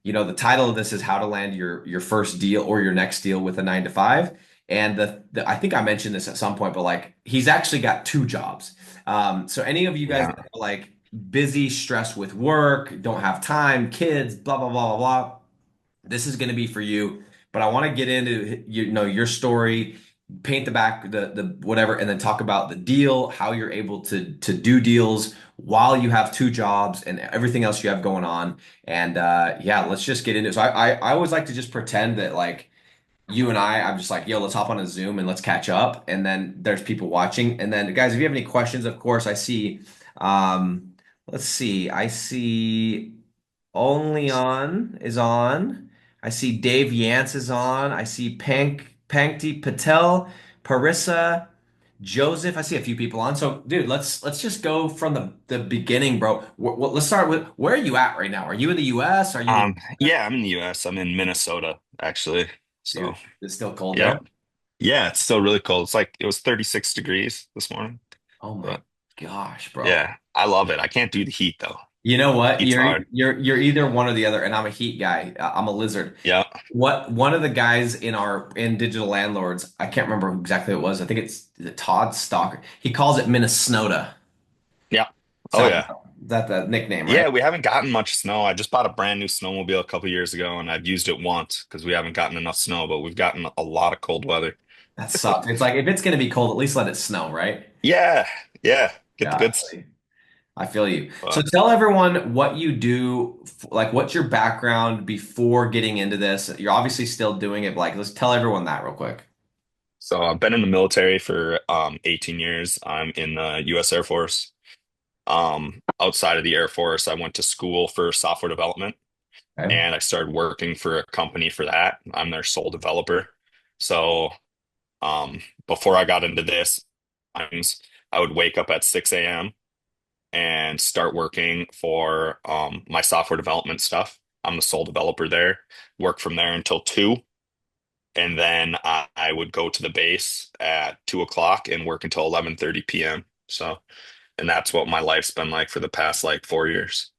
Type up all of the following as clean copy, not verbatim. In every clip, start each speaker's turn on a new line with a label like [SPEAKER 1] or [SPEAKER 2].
[SPEAKER 1] the title of this is how to land your first deal or your next deal with a 9 to 5. And I think I mentioned this at some point, but like he's actually got two jobs. So any of you guys
[SPEAKER 2] Yeah.
[SPEAKER 1] that are like busy, stressed with work, don't have time, kids, blah blah blah blah blah, this is going to be for you. But I want to get into your story, paint the whatever, and then talk about the deal, how you're able to do deals while you have two jobs and everything else you have going on. And yeah, let's just get into it. So I always like to just pretend that like you and I'm just like, yo, let's hop on a Zoom and let's catch up. And then there's people watching. And then guys, if you have any questions, of course, I see um let's see. I see only on is on. I see Dave Yance is on. I see Pankti Patel, Parissa, Joseph. I see a few people on. So, dude, let's just go from the beginning, bro. Let's start with where are you at right now? Are you in the U.S.? Are you in
[SPEAKER 2] Yeah, I'm in the US. I'm in Minnesota, actually. So,
[SPEAKER 1] dude? It's still cold there.
[SPEAKER 2] yep. Yeah, it's still really cold. It was 36 degrees this morning.
[SPEAKER 1] Oh my
[SPEAKER 2] But
[SPEAKER 1] gosh, bro.
[SPEAKER 2] yeah, I love it. I can't do the heat though.
[SPEAKER 1] You know what?
[SPEAKER 2] Heat's hard.
[SPEAKER 1] You're either one or the other, and I'm a heat guy. I'm a lizard.
[SPEAKER 2] Yeah.
[SPEAKER 1] What one of the guys in Digital Landlords, I can't remember who exactly it was. I think it's is it Todd Stalker. He calls it Minnesota.
[SPEAKER 2] Yeah. Oh
[SPEAKER 1] Sounds
[SPEAKER 2] yeah.
[SPEAKER 1] is that the nickname, right?
[SPEAKER 2] Yeah, we haven't gotten much snow. I just bought a brand new snowmobile a couple years ago and I've used it once because we haven't gotten enough snow, but we've gotten a lot of cold weather.
[SPEAKER 1] That sucks. It's like if it's gonna be cold, at least let it snow, right?
[SPEAKER 2] Yeah. Yeah. Get the
[SPEAKER 1] Yeah,
[SPEAKER 2] goods.
[SPEAKER 1] I feel you. So
[SPEAKER 2] But
[SPEAKER 1] tell everyone what you do, like what's your background before getting into this. You're obviously still doing it, but like let's tell everyone that real quick.
[SPEAKER 2] so I've been in the military for 18 years. I'm in the US Air Force. Outside of the Air Force, I went to school for software development
[SPEAKER 1] Okay.
[SPEAKER 2] and I started working for a company for that. I'm their sole developer. So, before I got into this, times I would wake up at 6 a.m. and start working for my software development stuff. I'm the sole developer there, work from there until 2. And then I would go to the base at 2 o'clock and work until 11:30 p.m. So, and that's what my life's been like for the past like 4 years,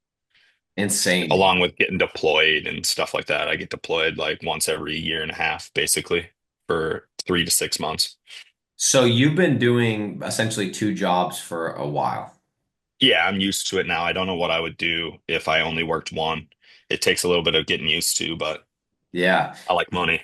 [SPEAKER 1] Insane.
[SPEAKER 2] along with getting deployed and stuff like that. I get deployed like once every year and a half, basically, for 3 to 6 months.
[SPEAKER 1] So you've been doing essentially two jobs for a while.
[SPEAKER 2] Yeah, I'm used to it now. I don't know what I would do if I only worked one. It takes a little bit of getting used to, but
[SPEAKER 1] Yeah,
[SPEAKER 2] I like money.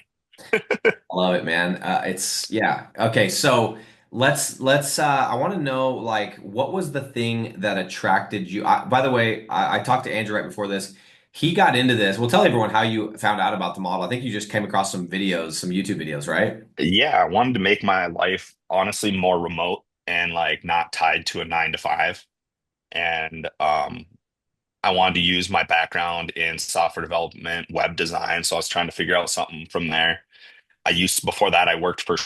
[SPEAKER 1] I love it, man. It's yeah. Okay, so let's I want to know like what was the thing that attracted you? By the way, I talked to Andrew right before this. He got into this. Well, tell everyone how you found out about the model. I think you just came across some videos, some YouTube videos, right?
[SPEAKER 2] Yeah, I wanted to make my life honestly more remote and like not tied to a 9 to 5. And I wanted to use my background in software development, web design. So I was trying to figure out something from there. Before that, I worked for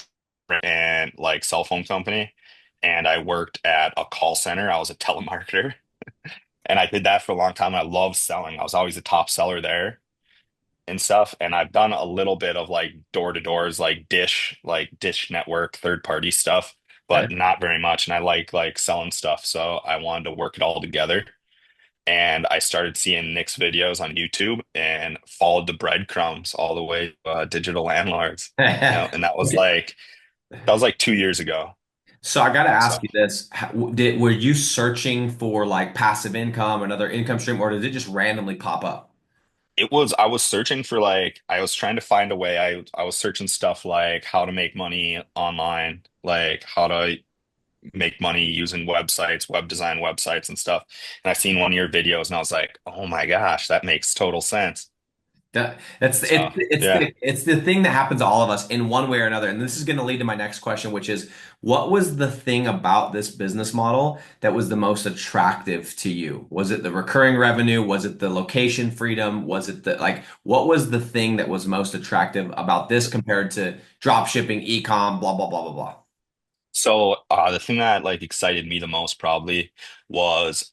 [SPEAKER 2] and like cell phone company, and I worked at a call center. I was a telemarketer, and I did that for a long time. I loved selling. I was always a top seller there and stuff. And I've done a little bit of like door to doors, like Dish Network, third party stuff, but
[SPEAKER 1] Okay.
[SPEAKER 2] not very much. And I like selling stuff, so I wanted to work it all together. And I started seeing Nick's videos on YouTube and followed the breadcrumbs all the way to Digital Landlords. And that was like 2 years ago.
[SPEAKER 1] So I got to
[SPEAKER 2] So
[SPEAKER 1] ask you this: were you searching for like passive income, another income stream, or did it just randomly pop up?
[SPEAKER 2] I was searching for I was trying to find a way. I was searching stuff like how to make money online, like how to make money using websites, web design websites and stuff. And I seen one of your videos and I was like, oh my gosh, that makes total sense.
[SPEAKER 1] That's
[SPEAKER 2] So yeah.
[SPEAKER 1] it's the thing that happens to all of us in one way or another. And this is going to lead to my next question, which is, what was the thing about this business model that was the most attractive to you? Was it the recurring revenue? Was it the location freedom? Was it the like what was the thing that was most attractive about this compared to drop shipping, e-com, blah blah blah blah blah?
[SPEAKER 2] So the thing that like excited me the most probably was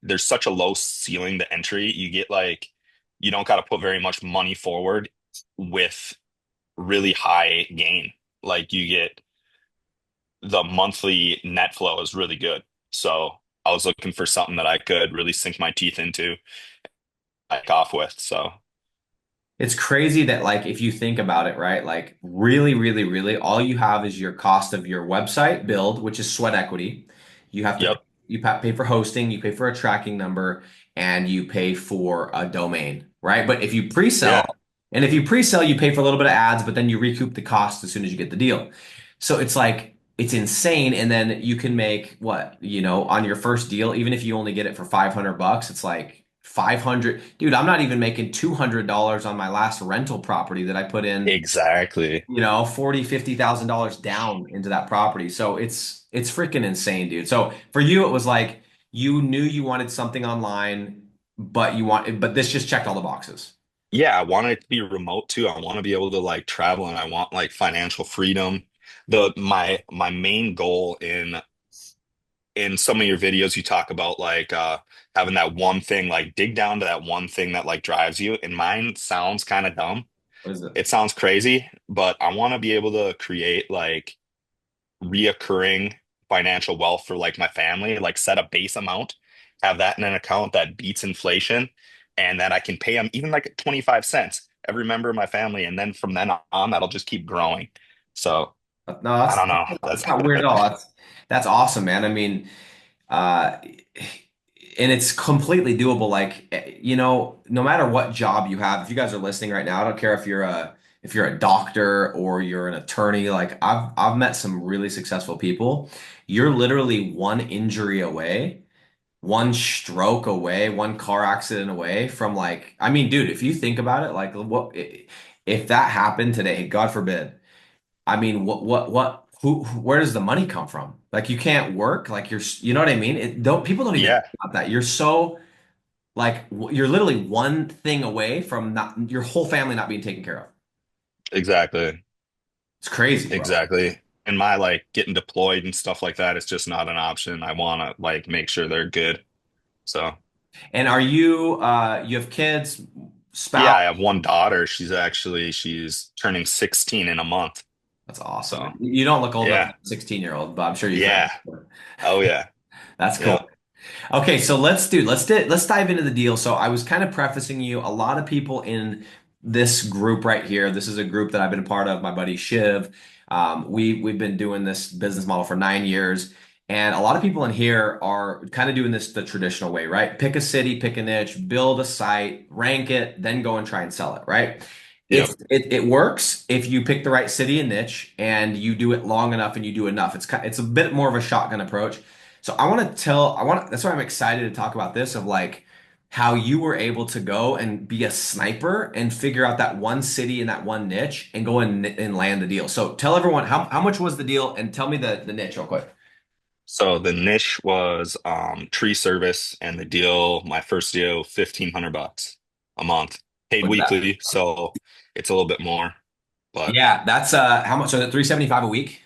[SPEAKER 2] there's such a low ceiling to entry. You don't got to put very much money forward with really high gain. Like you get the monthly net flow is really good. So I was looking for something that I could really sink my teeth into like off with. So,
[SPEAKER 1] It's crazy that like if you think about it, right? Like really, really, really, all you have is your cost of your website build, which is sweat equity. You have to
[SPEAKER 2] yep.
[SPEAKER 1] pay for hosting, you pay for a tracking number, and you pay for a domain, right? But if you pre-sell,
[SPEAKER 2] Yeah.
[SPEAKER 1] and if you pre-sell, you pay for a little bit of ads, but then you recoup the cost as soon as you get the deal. So it's like it's insane. And then you can make what, on your first deal, even if you only get it for 500 bucks, it's like 500. Dude, I'm not even making $200 on my last rental property that I put in,
[SPEAKER 2] Exactly.
[SPEAKER 1] 40, $50,000 down into that property. So it's freaking insane, dude. So for you, it was like you knew you wanted something online, but this just checked all the boxes.
[SPEAKER 2] Yeah, I want it to be remote too. I want to be able to like travel and I want like financial freedom. My main goal in some of your videos you talk about like having that one thing, like dig down to that one thing that like drives you. And mine sounds kind of dumb.
[SPEAKER 1] What is it?
[SPEAKER 2] It sounds crazy, but I want to be able to create like reoccurring financial wealth for like my family, like set a base amount, have that in an account that beats inflation, and that I can pay them even like 25 cents every member of my family. And then from then on, that'll just keep growing. So
[SPEAKER 1] No,
[SPEAKER 2] I
[SPEAKER 1] that's
[SPEAKER 2] don't know.
[SPEAKER 1] that's
[SPEAKER 2] That's
[SPEAKER 1] not weird at all. That's awesome, man. I mean, Uh, and it's completely doable. Like, no matter what job you have, if you guys are listening right now, I don't care if you're a doctor or you're an attorney, like I've met some really successful people. You're literally one injury away, one stroke away, one car accident away from like, I mean, dude, if you think about it, like if that happened today, God forbid. I mean, where does the money come from? Like, you can't work. Like, you know what I mean? People don't even think
[SPEAKER 2] yeah,
[SPEAKER 1] about that. You're so, like, you're literally one thing away from not your whole family not being taken care of.
[SPEAKER 2] exactly.
[SPEAKER 1] It's crazy, bro.
[SPEAKER 2] Exactly. And my like getting deployed and stuff like that is just not an option. I want to like make sure they're good. So,
[SPEAKER 1] And you have kids,
[SPEAKER 2] yeah,
[SPEAKER 1] spouse?
[SPEAKER 2] I have one daughter. She's turning 16 in a month.
[SPEAKER 1] That's awesome,
[SPEAKER 2] So,
[SPEAKER 1] man. You don't look old enough to
[SPEAKER 2] yeah.
[SPEAKER 1] be a 16-year-old, but I'm sure you could.
[SPEAKER 2] Yeah. Oh yeah.
[SPEAKER 1] That's cool.
[SPEAKER 2] Yep.
[SPEAKER 1] Okay, so let's dive into the deal. So I was kind of prefacing you. A lot of people in this group right here. This is a group that I've been a part of. My buddy Shiv. We've been doing this business model for 9 years, and a lot of people in here are kind of doing this the traditional way, right? Pick a city, pick a niche, build a site, rank it, then go and try and sell it, right?
[SPEAKER 2] Yep.
[SPEAKER 1] It works if you pick the right city and niche and you do it long enough and you do enough. It's a bit more of a shotgun approach. So that's why I'm excited to talk about this of like how you were able to go and be a sniper and figure out that one city and that one niche and go and land the deal. So tell everyone how much was the deal and tell me the niche real quick.
[SPEAKER 2] So the niche was tree service and the deal, my first deal, 1,500 bucks a month. Paid
[SPEAKER 1] What is that?
[SPEAKER 2] weekly, so it's a little bit more. But
[SPEAKER 1] Yeah, that's how much? So is it 375 a week?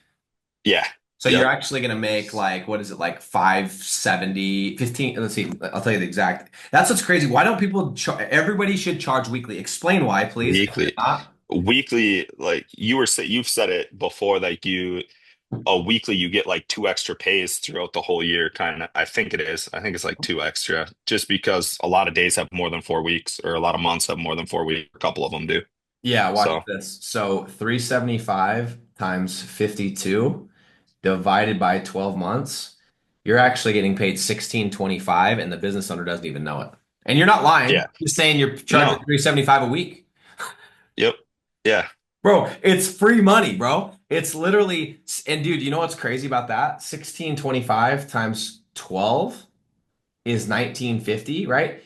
[SPEAKER 2] yeah.
[SPEAKER 1] So you're
[SPEAKER 2] Yep.
[SPEAKER 1] actually going to make like, what is it, like 570, 15? Let's see, I'll tell you the exact. That's what's crazy. Why don't people everybody should charge weekly? Explain why, please. If you're
[SPEAKER 2] Weekly.
[SPEAKER 1] not.
[SPEAKER 2] Weekly, like you've said it before, like a weekly you get like two extra pays throughout the whole year, kind of. I think it is. I think it's like two extra, just because a lot of days have more than 4 weeks, or a lot of months have more than 4 weeks. A couple of them do.
[SPEAKER 1] Yeah, watch
[SPEAKER 2] So
[SPEAKER 1] this. So 375 times 52 divided by 12 months, you're actually getting paid 1625 and the business owner doesn't even know it. And you're not lying.
[SPEAKER 2] yeah.
[SPEAKER 1] You're saying you're charging
[SPEAKER 2] No.
[SPEAKER 1] 375 a week.
[SPEAKER 2] Yep. Yeah.
[SPEAKER 1] Bro, it's free money, bro. It's literally, and dude, you know what's crazy about that? 1625 times 12 is 1950, right?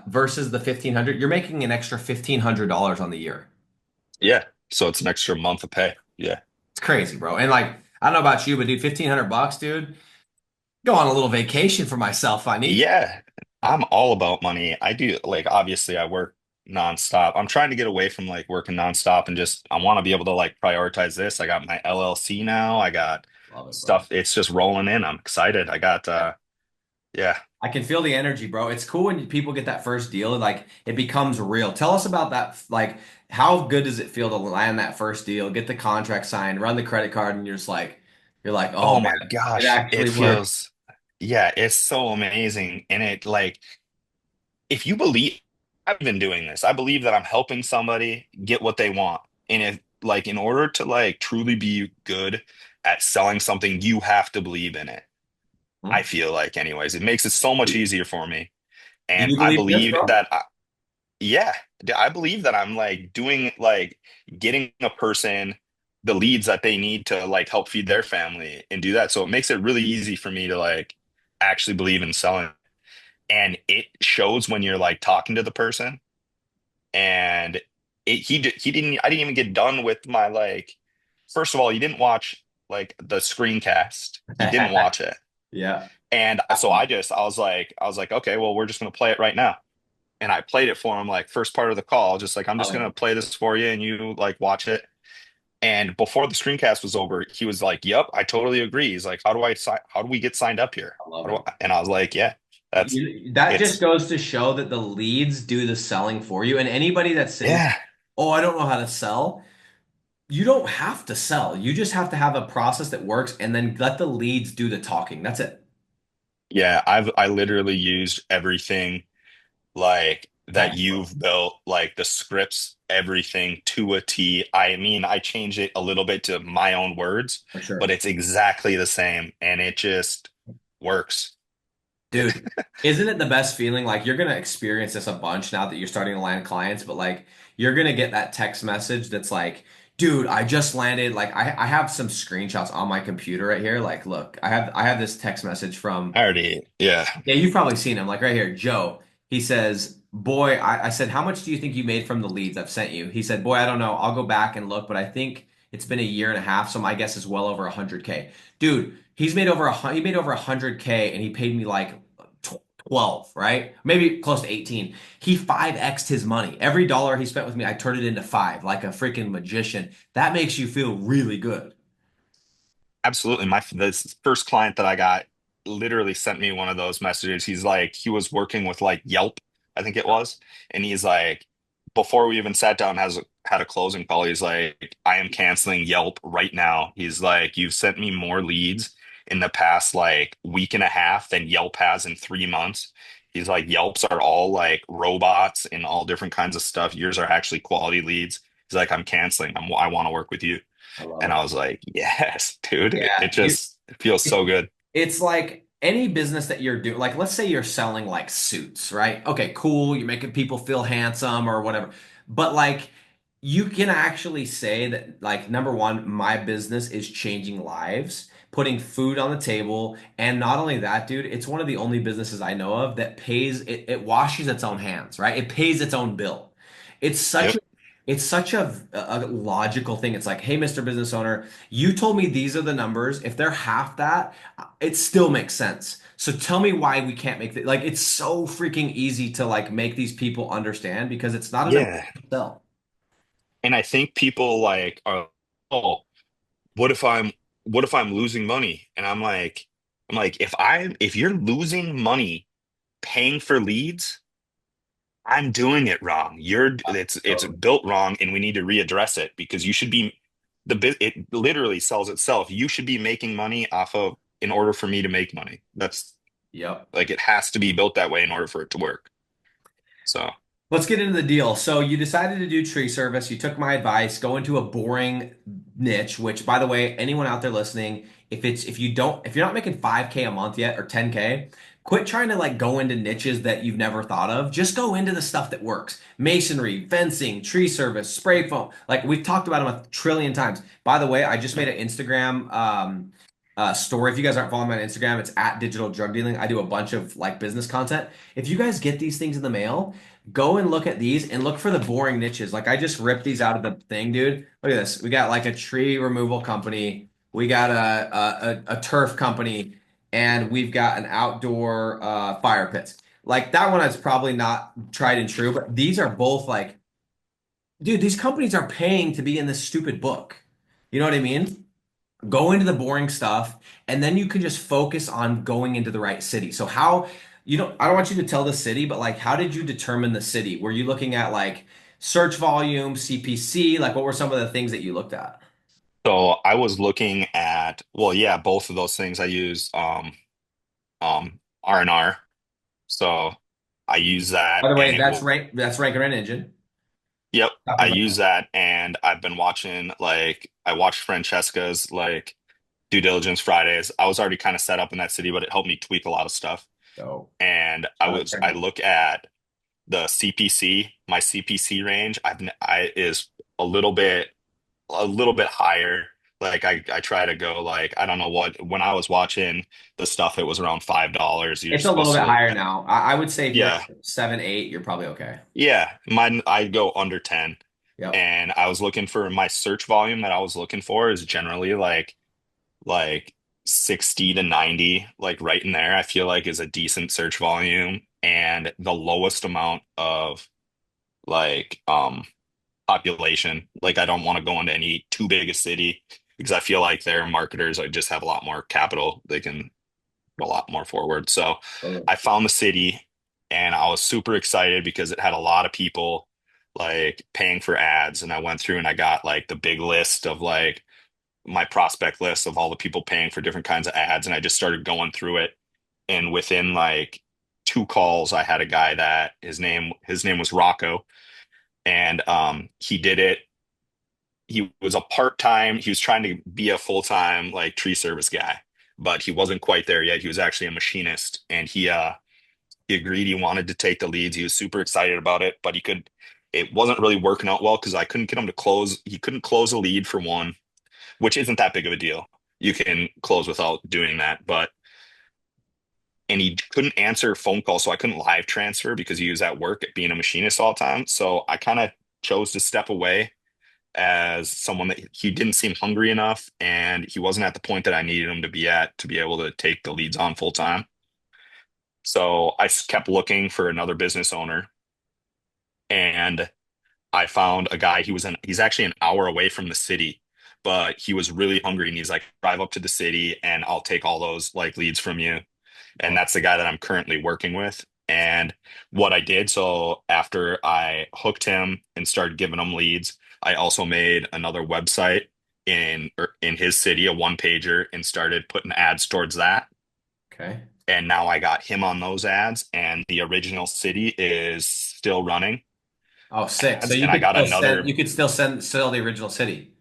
[SPEAKER 1] Versus the 1500, you're making an extra $1,500 on the year.
[SPEAKER 2] Yeah. So it's an extra month of pay. Yeah.
[SPEAKER 1] It's crazy, bro. And like, I don't know about you, but dude, 1,500 bucks, dude, go on a little vacation for myself if I need
[SPEAKER 2] Yeah.
[SPEAKER 1] to.
[SPEAKER 2] I'm all about money. I do like obviously I work nonstop. I'm trying to get away from like working nonstop and just I want to be able to like prioritize this. I got my LLC now. I got
[SPEAKER 1] Love it, bro.
[SPEAKER 2] stuff. It's just rolling in. I'm excited. I got yeah.
[SPEAKER 1] I can feel the energy, bro. It's cool when people get that first deal, like it becomes real. Tell us about that. Like, how good does it feel to land that first deal, get the contract signed, run the credit card, and you're like, oh
[SPEAKER 2] Oh my
[SPEAKER 1] man, it
[SPEAKER 2] gosh.
[SPEAKER 1] actually
[SPEAKER 2] It
[SPEAKER 1] worked.
[SPEAKER 2] feels yeah, it's so amazing. And it like if you believe I've been doing this. I believe that I'm helping somebody get what they want. And if like in order to like truly be good at selling something, you have to believe in it. I
[SPEAKER 1] Hmm?
[SPEAKER 2] feel like anyways, it makes it so much easier for me.
[SPEAKER 1] Do
[SPEAKER 2] And
[SPEAKER 1] you
[SPEAKER 2] I
[SPEAKER 1] believe this,
[SPEAKER 2] believe
[SPEAKER 1] bro?
[SPEAKER 2] that yeah, I believe that I'm like doing like getting a person the leads that they need to like help feed their family and do that. So it makes it really easy for me to like actually believe in selling. And it shows when you're like talking to the person and he didn't I didn't even get done with my like first of all, he didn't watch like the screencast. He didn't watch it.
[SPEAKER 1] Yeah.
[SPEAKER 2] And so I was like, okay, well, we're just gonna play it right now. And I played it for him like first part of the call, just like I'm
[SPEAKER 1] I
[SPEAKER 2] just
[SPEAKER 1] love
[SPEAKER 2] gonna
[SPEAKER 1] it.
[SPEAKER 2] play this for you and you like watch it. And before the screencast was over, he was like, "Yep, I totally agree." He's like, how do we get signed up here?
[SPEAKER 1] I love
[SPEAKER 2] How do
[SPEAKER 1] it.
[SPEAKER 2] And I was like, "Yeah, that's
[SPEAKER 1] That just
[SPEAKER 2] it's
[SPEAKER 1] goes to show that the leads do the selling for you. And anybody that's sitting,
[SPEAKER 2] yeah,
[SPEAKER 1] oh, I don't know how to sell. You don't have to sell. You just have to have a process that works and then let the leads do the talking. That's it.
[SPEAKER 2] yeah." I literally used everything like that
[SPEAKER 1] Textbook,
[SPEAKER 2] you've built, like the scripts, everything to a T. I mean, I changed it a little bit to my own words,
[SPEAKER 1] for
[SPEAKER 2] but
[SPEAKER 1] sure.
[SPEAKER 2] it's exactly the same, and it just works.
[SPEAKER 1] Dude, isn't it the best feeling? Like you're gonna experience this a bunch now that you're starting to land clients, but like you're gonna get that text message that's like, dude, I just landed. Like I have some screenshots on my computer right here. Like, look, I have this text message from
[SPEAKER 2] I already, yeah,
[SPEAKER 1] yeah, you've probably seen him. Like right here, Joe. He says, "Boy," I said, "How much do you think you made from the leads I've sent you?" He said, "Boy, I don't know. I'll go back and look, but I think it's been a year and a half, so my guess is well over 100K." Dude, he made over 100K, and he paid me like 12, right? Maybe close to 18. He 5x'd his money. Every dollar he spent with me, I turned it into five, like a freaking magician. That makes you feel really good.
[SPEAKER 2] absolutely. My this first client that I got literally sent me one of those messages. He's like, he was working with like Yelp, I think it was, and he's like, before we even sat down, has had a closing call. He's like, I am canceling Yelp right now. He's like, you've sent me more leads in the past like week and a half than Yelp has in 3 months. He's like, Yelps are all like robots and all different kinds of stuff. Yours are actually quality leads. He's like, I'm canceling. I want to work with you.
[SPEAKER 1] I love
[SPEAKER 2] And
[SPEAKER 1] it.
[SPEAKER 2] I was like, yes, dude, it
[SPEAKER 1] Yeah,
[SPEAKER 2] just it feels
[SPEAKER 1] it,
[SPEAKER 2] so good.
[SPEAKER 1] it's like any business that you're doing, like let's say you're selling like suits, right? Okay, cool, you're making people feel handsome or whatever. But like you can actually say that like number one, my business is changing lives, putting food on the table, and not only that, dude, it's one of the only businesses I know of that it washes its own hands, right? It pays its own bill. It's such a
[SPEAKER 2] Yep.
[SPEAKER 1] it's such a logical thing. It's like, hey, Mr. Business Owner, you told me these are the numbers. If they're half that, it still makes sense. So tell me why we can't make it. Like it's so freaking easy to like make these people understand because it's not an
[SPEAKER 2] Yeah.
[SPEAKER 1] emotional sell.
[SPEAKER 2] And I think people like are, oh, what if I'm losing money? And I'm like, if you're losing money paying for leads, I'm doing it wrong. It's
[SPEAKER 1] Totally.
[SPEAKER 2] built wrong and we need to readdress it because you should be the bit it literally sells itself. You should be making money off of in order for me to make money. That's
[SPEAKER 1] Yep.
[SPEAKER 2] like it has to be built that way in order for it to work. So
[SPEAKER 1] Let's get into the deal. So you decided to do tree service. You took my advice, go into a boring niche, which by the way, anyone out there listening, if you're not making 5K a month yet or 10K, quit trying to like go into niches that you've never thought of. Just go into the stuff that works. Masonry, fencing, tree service, spray foam. Like we've talked about them a trillion times. By the way, I just made an Instagram story. If you guys aren't following me on Instagram, it's at digital drug dealing. I do a bunch of like business content. If you guys get these things in the mail, go and look at these and look for the boring niches. Like I just ripped these out of the thing, dude. Look at this. We got like a tree removal company. We got a turf company, and we've got an outdoor fire pits. Like that one is probably not tried and true, but these are both like, dude, these companies are paying to be in this stupid book. You know what I mean? Go into the boring stuff, and then you can just focus on going into the right city. So how, I don't want you to tell the city, but like, how did you determine the city? Were you looking at like search volume, CPC? Like, what were some of the things that you looked at?
[SPEAKER 2] So I was looking at, well, yeah, both of those things I use R&R. So I use that
[SPEAKER 1] By the
[SPEAKER 2] and
[SPEAKER 1] way,
[SPEAKER 2] it will,
[SPEAKER 1] that's rank and engine.
[SPEAKER 2] yep,
[SPEAKER 1] Talking
[SPEAKER 2] I
[SPEAKER 1] about
[SPEAKER 2] use
[SPEAKER 1] that.
[SPEAKER 2] that and I've been watching like I watched Francesca's like due diligence Fridays. I was already kind of set up in that city, but it helped me tweak a lot of stuff.
[SPEAKER 1] So
[SPEAKER 2] And
[SPEAKER 1] shout out
[SPEAKER 2] I
[SPEAKER 1] Brandon.
[SPEAKER 2] look at the CPC, my CPC range, I is a little bit higher. Like I try to go like I don't know what when I was watching the stuff it was around $5. You're
[SPEAKER 1] It's a little
[SPEAKER 2] supposed
[SPEAKER 1] bit
[SPEAKER 2] to
[SPEAKER 1] higher now. I would say if you're
[SPEAKER 2] yeah.
[SPEAKER 1] at 7, 8, you're probably okay.
[SPEAKER 2] Yeah, mine I go under 10.
[SPEAKER 1] Yep.
[SPEAKER 2] And I was looking for my search volume that I was looking for is generally like 60 to 90, like right in there, I feel like is a decent search volume. And the lowest amount of like population. Like I don't want to go into any too big a city because I feel like their marketers like just have a lot more capital. They can a lot more forward. So
[SPEAKER 1] Totally.
[SPEAKER 2] I found the city and I was super excited because it had a lot of people like paying for ads. And I went through and I got like the big list of like my prospect list of all the people paying for different kinds of ads. And I just started going through it. And within like two calls, I had a guy that his name was Rocco. And he did it. He was a part-time, he was trying to be a full-time like tree service guy, but he wasn't quite there yet. He was actually a machinist and he agreed he wanted to take the leads. He was super excited about it, but it wasn't really working out well because I couldn't get him to close. He couldn't close a lead for one, which isn't that big of a deal. You can close without doing that, but and he couldn't answer phone calls, so I couldn't live transfer because he was at work at being a machinist all the time. So I kind of chose to step away as someone that he didn't seem hungry enough and he wasn't at the point that I needed him to be at to be able to take the leads on full time. So I kept looking for another business owner and I found a guy. He's actually an hour away from the city, but he was really hungry and he's like, drive up to the city and I'll take all those like leads from you. And that's the guy that I'm currently working with. And what I did, so after I hooked him and started giving him leads, I also made another website in his city, a one pager, and started putting ads towards that.
[SPEAKER 1] Okay.
[SPEAKER 2] And now I got him on those ads, and the original city is still running
[SPEAKER 1] Oh, sick. So
[SPEAKER 2] ads. And I got
[SPEAKER 1] you
[SPEAKER 2] another,
[SPEAKER 1] could still sell the original city.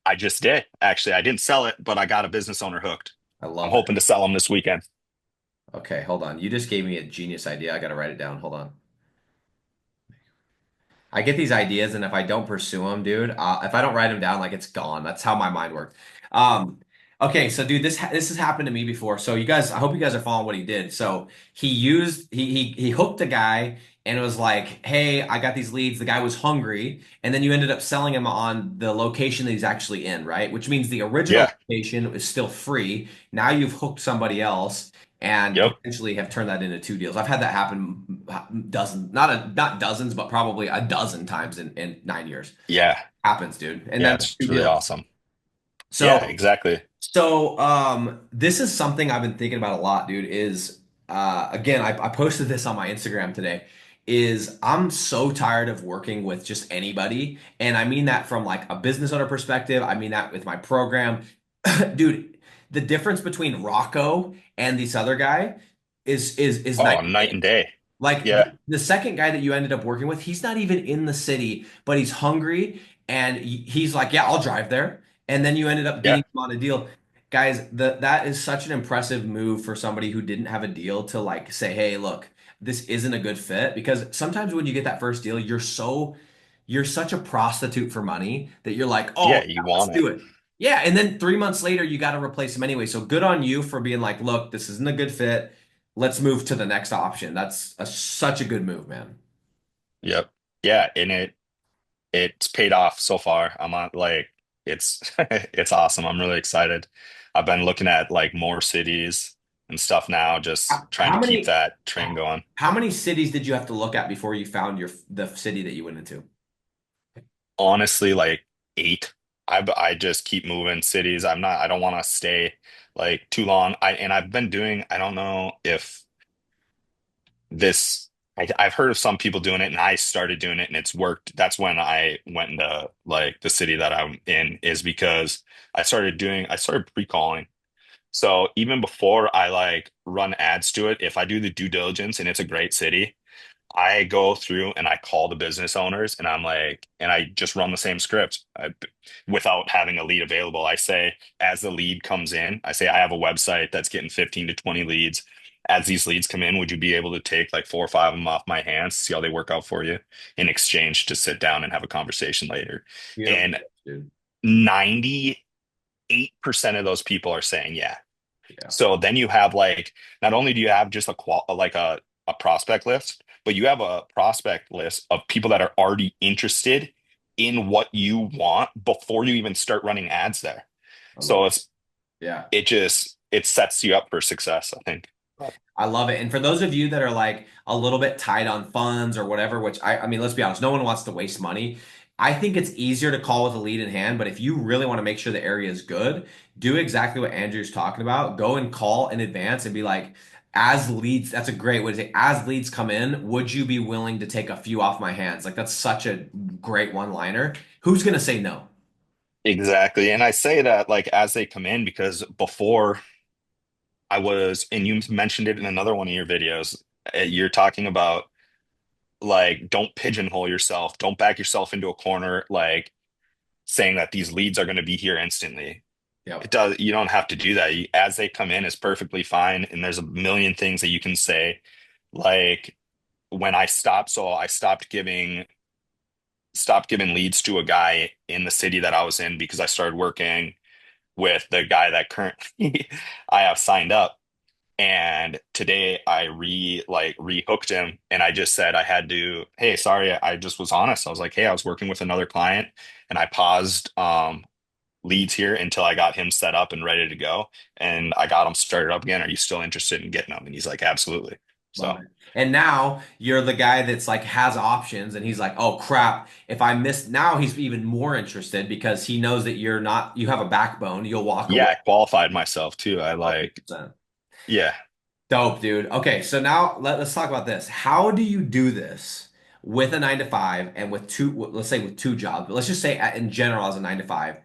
[SPEAKER 2] I just did actually. I didn't sell it, but I got a business owner hooked.
[SPEAKER 1] I
[SPEAKER 2] I'm
[SPEAKER 1] love it.
[SPEAKER 2] hoping to sell them this weekend.
[SPEAKER 1] Okay, hold on. You just gave me a genius idea. I gotta write it down. Hold on. I get these ideas, and if I don't pursue them, dude, if I don't write them down, like it's gone. That's how my mind works. Um, okay, so dude, this has happened to me before. So you guys, I hope you guys are following what he did. So he hooked a guy, and it was like, hey, I got these leads. The guy was hungry, and then you ended up selling him on the location that he's actually in, right? Which means the original
[SPEAKER 2] Yeah.
[SPEAKER 1] location is still free. Now you've hooked somebody else and
[SPEAKER 2] Yep.
[SPEAKER 1] potentially have turned that into two deals. I've had that happen dozens, not dozens, but probably a dozen times in 9 years.
[SPEAKER 2] Yeah.
[SPEAKER 1] Happens, dude. And
[SPEAKER 2] Yeah.
[SPEAKER 1] then
[SPEAKER 2] It's
[SPEAKER 1] two
[SPEAKER 2] really
[SPEAKER 1] deals.
[SPEAKER 2] awesome. Yeah,
[SPEAKER 1] So
[SPEAKER 2] exactly.
[SPEAKER 1] this is something I've been thinking about a lot, dude, is again, I posted this on my Instagram today, is I'm so tired of working with just anybody. And I mean that from like a business owner perspective. I mean that with my program. Dude, the difference between Rocco and this other guy is
[SPEAKER 2] Oh,
[SPEAKER 1] night and
[SPEAKER 2] night
[SPEAKER 1] day.
[SPEAKER 2] and day.
[SPEAKER 1] Like
[SPEAKER 2] Yeah.
[SPEAKER 1] the second guy that you ended up working with, he's not even in the city, but he's hungry and he's like, "Yeah, I'll drive there." And then you ended up
[SPEAKER 2] Yeah.
[SPEAKER 1] getting him on a deal. Guys, that is such an impressive move for somebody who didn't have a deal to like say, "Hey, look, this isn't a good fit." Because sometimes when you get that first deal, you're such a prostitute for money that you're like, "Oh,
[SPEAKER 2] Yeah.
[SPEAKER 1] yeah,
[SPEAKER 2] You
[SPEAKER 1] let's
[SPEAKER 2] want it.
[SPEAKER 1] do it." Yeah, and then 3 months later, you got to replace him anyway. So good on you for being like, "Look, this isn't a good fit. Let's move to the next option." Such a good move, man.
[SPEAKER 2] Yep. Yeah. And it's paid off so far. I'm on like, it's, it's awesome. I'm really excited. I've been looking at like more cities and stuff now, just trying to
[SPEAKER 1] How
[SPEAKER 2] keep
[SPEAKER 1] many
[SPEAKER 2] that train going.
[SPEAKER 1] how many cities did you have to look at before you found the city that you went into?
[SPEAKER 2] Honestly, like eight. I just keep moving cities. I don't want to stay like too long. And I've been doing, I don't know if this I've heard of some people doing it and I started doing it and it's worked. That's when I went into like the city that I'm in is because I started pre-calling. So even before I like run ads to it, if I do the due diligence and it's a great city, I go through and I call the business owners and I'm like, and I just run the same script without having a lead available. I say, as the lead comes in, I say, I have a website that's getting 15 to 20 leads. As these leads come in, would you be able to take like 4 or 5 of them off my hands, see how they work out for you in exchange to sit down and have a conversation later?
[SPEAKER 1] Beautiful,
[SPEAKER 2] And
[SPEAKER 1] dude.
[SPEAKER 2] 98% of those people are saying yeah.
[SPEAKER 1] Yeah,
[SPEAKER 2] So then you have like not only do you have just a prospect list, but you have a prospect list of people that are already interested in what you want before you even start running ads there.
[SPEAKER 1] I love
[SPEAKER 2] So
[SPEAKER 1] it. Yeah.
[SPEAKER 2] it sets you up for success, I think.
[SPEAKER 1] I love it. And for those of you that are like a little bit tight on funds or whatever, which I mean, let's be honest, no one wants to waste money. I think it's easier to call with a lead in hand, but if you really want to make sure the area is good, do exactly what Andrew's talking about. Go and call in advance and be like, as leads, that's a great way to say, as leads come in, would you be willing to take a few off my hands? Like, that's such a great one-liner. Who's going to say no?
[SPEAKER 2] Exactly. And I say that like as they come in because before I was, and you mentioned it in another one of your videos, you're talking about like don't pigeonhole yourself, don't back yourself into a corner, like saying that these leads are going to be here instantly. It
[SPEAKER 1] Yep.
[SPEAKER 2] does, you don't have to do that. As they come in is perfectly fine. And there's a million things that you can say. Like when I stopped giving leads to a guy in the city that I was in because I started working with the guy that currently I have signed up. And today I rehooked him and I just said I had to, hey, sorry, I just was honest. I was like, hey, I was working with another client and I paused leads here until I got him set up and ready to go. And I got him started up again. Are you still interested in getting them? And he's like, absolutely.
[SPEAKER 1] Love
[SPEAKER 2] So
[SPEAKER 1] it. And now you're the guy that's like has options and he's like, "Oh crap, if I miss now he's even more interested because he knows that you're not you have a backbone. You'll walk
[SPEAKER 2] yeah,
[SPEAKER 1] away
[SPEAKER 2] I qualified myself too. I like,
[SPEAKER 1] 100%."
[SPEAKER 2] yeah.
[SPEAKER 1] Dope, dude. Okay, so now let's talk about this. How do you do this with a 9 to 5 and with two, let's say with two jobs, but let's just say in general as a 9 to 5?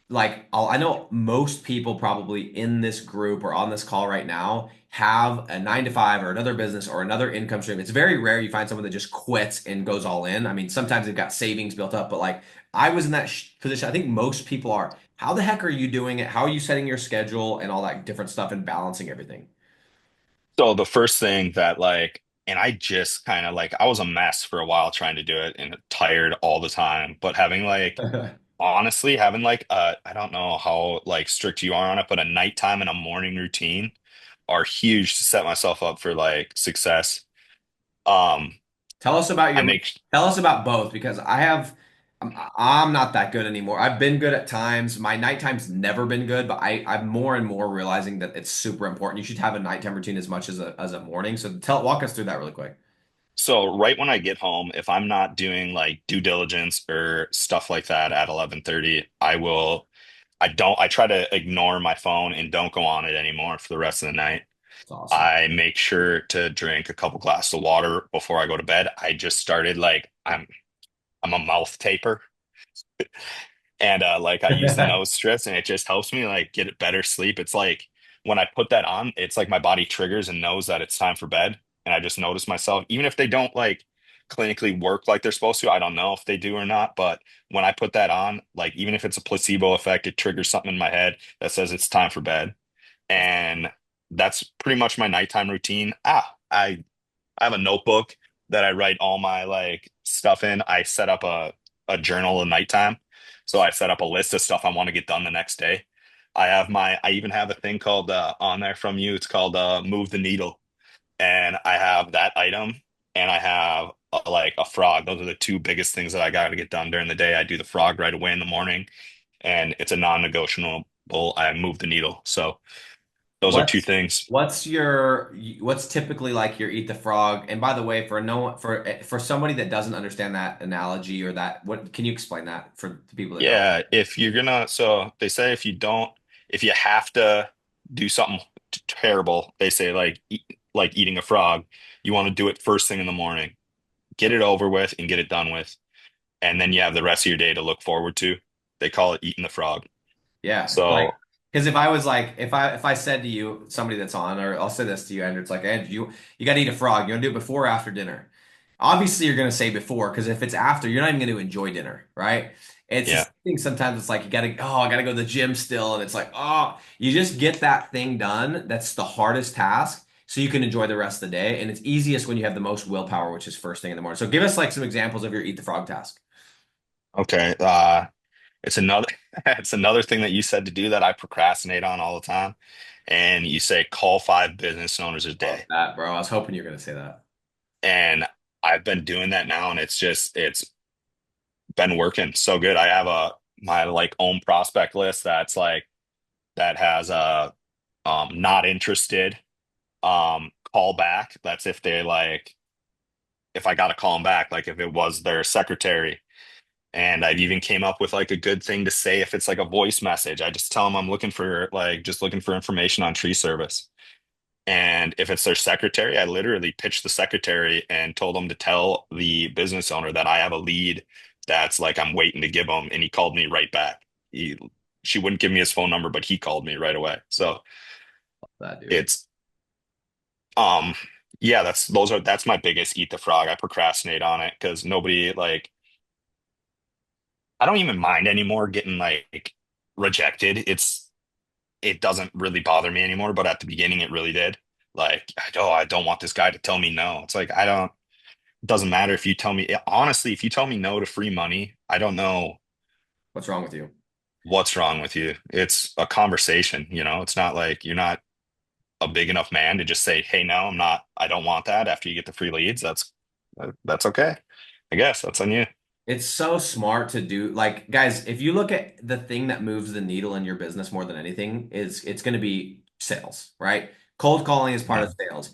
[SPEAKER 1] Like I know most people probably in this group or on this call right now have a 9 to 5 or another business or another income stream. It's very rare you find someone that just quits and goes all in. I mean, sometimes they've got savings built up, but like I was in that position. I think most people are. How the heck are you doing it? How are you setting your schedule and all that different stuff and balancing everything?
[SPEAKER 2] So the first thing that like, and I just kind of like, I was a mess for a while trying to do it and tired all the time, but having like, honestly, having like, I don't know how like strict you are on it, but a nighttime and a morning routine are huge to set myself up for like success. Um,
[SPEAKER 1] Tell us about
[SPEAKER 2] I
[SPEAKER 1] your,
[SPEAKER 2] make
[SPEAKER 1] tell us about both because I'm not that good anymore. I've been good at times. My nighttime's never been good, but I'm more and more realizing that it's super important. You should have a nighttime routine as much as a morning. So walk us through that really quick.
[SPEAKER 2] So right when I get home, if I'm not doing like due diligence or stuff like that at 11:30, I try to ignore my phone and don't go on it anymore for the rest of the night.
[SPEAKER 1] It's awesome.
[SPEAKER 2] I make sure to drink a couple glasses of water before I go to bed. I just started like I'm a mouth taper. And like I use the nose strips and it just helps me like get better sleep. It's like when I put that on, it's like my body triggers and knows that it's time for bed. And I just notice myself, even if they don't like clinically work like they're supposed to, I don't know if they do or not. But when I put that on, like even if it's a placebo effect, it triggers something in my head that says it's time for bed. And that's pretty much my nighttime routine. I have a notebook that I write all my like stuff in. I set up a journal at nighttime. So I set up a list of stuff I want to get done the next day. I even have a thing called on there from you. It's called move the needle. And I have that item and I have like a frog. Those are the two biggest things that I got to get done during the day. I do the frog right away in the morning and it's a non-negotiable. I move the needle. So those are two
[SPEAKER 1] What's
[SPEAKER 2] things.
[SPEAKER 1] what's typically like your eat the frog? And by the way, for no one for somebody that doesn't understand that analogy or that, what can you explain that for the people that don't?
[SPEAKER 2] Yeah, if you're gonna, so they say if you have to do something terrible, they say like eating a frog, you want to do it first thing in the morning, get it over with and get it done with, and then you have the rest of your day to look forward to. They call it eating the frog.
[SPEAKER 1] Yeah, like
[SPEAKER 2] So
[SPEAKER 1] because if I was like if I said to you somebody that's on or I'll say this to you Andrew, it's like Andrew, you got to eat a frog. You want to do it before or after dinner? Obviously, you're going to say before because if it's after, you're not even going to enjoy dinner, right? It's the
[SPEAKER 2] Yeah.
[SPEAKER 1] same thing. Sometimes it's like you got to, oh, I got to go to the gym still. And it's like, oh, you just get that thing done. That's the hardest task. So you can enjoy the rest of the day. And it's easiest when you have the most willpower, which is first thing in the morning. So give us like some examples of your eat the frog task.
[SPEAKER 2] Okay. It's another it's another thing that you said to do that I procrastinate on all the time. And you say call 5 business owners a
[SPEAKER 1] Love
[SPEAKER 2] day.
[SPEAKER 1] that, bro. I was hoping you were going to say that.
[SPEAKER 2] And I've been doing that now and it's been working so good. I have a my like own prospect list that's like that has a not interested call back. That's if they like if I got to call them back, like if it was their secretary. And I've even came up with like a good thing to say if it's like a voice message. I just tell them I'm looking for like just looking for information on tree service. And if it's their secretary, I literally pitched the secretary and told them to tell the business owner that I have a lead that's like I'm waiting to give him. And he called me right back. She wouldn't give me his phone number, but he called me right away. So
[SPEAKER 1] Love that, dude.
[SPEAKER 2] it's um yeah, that's my biggest eat the frog. I procrastinate on it because nobody like I don't even mind anymore getting like rejected. It doesn't really bother me anymore, but at the beginning it really did. Like, oh, I don't want this guy to tell me no. It's like I don't it doesn't matter if you tell me honestly, if you tell me no to free money, I don't know
[SPEAKER 1] What's wrong with you?
[SPEAKER 2] what's wrong with you. It's a conversation, you know. It's not like you're not a big enough man to just say, "Hey, no, I don't want that." After you get the free leads, that's okay. I guess that's on you.
[SPEAKER 1] It's so smart to do. Like, guys, if you look at the thing that moves the needle in your business more than anything, is it's going to be sales, right? Cold calling is part of
[SPEAKER 2] Mhm.
[SPEAKER 1] sales.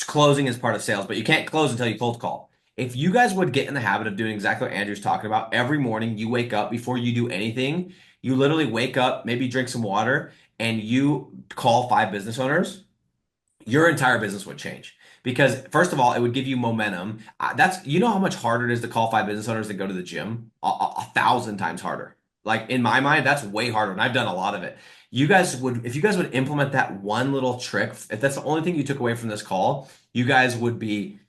[SPEAKER 1] Closing is part of sales, but you can't close until you cold call. If you guys would get in the habit of doing exactly what Andrew's talking about, every morning you wake up before you do anything, you literally wake up, maybe drink some water, and you call 5 business owners, your entire business would change. Because first of all, it would give you momentum. That's you know how much harder it is to call 5 business owners than go to the gym? A thousand times harder. Like in my mind, that's way harder, and I've done a lot of it. You guys would, if you guys would implement that one little trick, if that's the only thing you took away from this call, you guys would be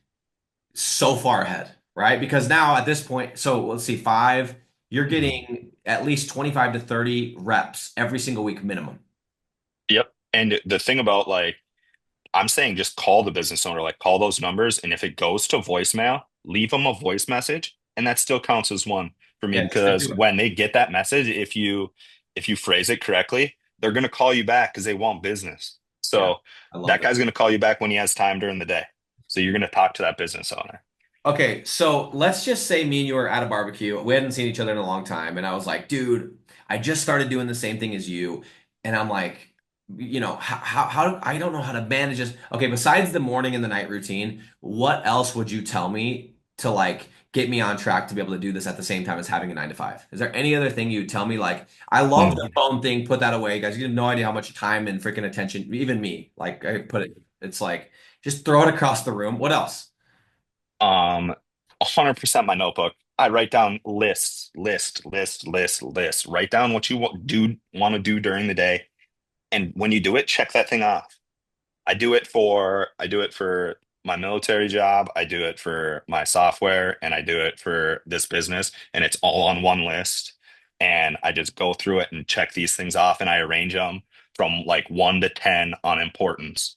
[SPEAKER 1] so far ahead, right? Because now at this point, so let's see, five, you're
[SPEAKER 2] Mhm.
[SPEAKER 1] getting at least 25 to 30 reps every single week minimum.
[SPEAKER 2] Yep. And the thing about like I'm saying just call the business owner, like call those numbers, and if it goes to voicemail, leave them a voice message, and that still counts as one for me
[SPEAKER 1] Yeah, just
[SPEAKER 2] because
[SPEAKER 1] do it.
[SPEAKER 2] when they get that message, if you phrase it correctly, they're gonna call you back because they want business.
[SPEAKER 1] Yeah,
[SPEAKER 2] So
[SPEAKER 1] I love
[SPEAKER 2] that
[SPEAKER 1] that.
[SPEAKER 2] guy's gonna call you back when he has time during the day. So you're gonna talk to that business owner.
[SPEAKER 1] Okay, so let's just say me and you were at a barbecue. We hadn't seen each other in a long time, and I was like, dude, I just started doing the same thing as you. And I'm like, I don't know how to manage this. Okay, besides the morning and the night routine, what else would you tell me to like get me on track to be able to do this at the same time as having a 9 to 5? Is there any other thing you'd tell me? Like, I love the
[SPEAKER 2] Mhm.
[SPEAKER 1] phone thing, put that away, guys. You have no idea how much time and freaking attention, even me, like I put it, it's like just throw it across the room. What else?
[SPEAKER 2] 100% my notebook. I write down list. Write down what you want to do during the day, and when you do it, check that thing off. I do it for my military job, I do it for my software, and I do it for this business, and it's all on one list. And I just go through it and check these things off, and I arrange them from like 1 to 10 on importance.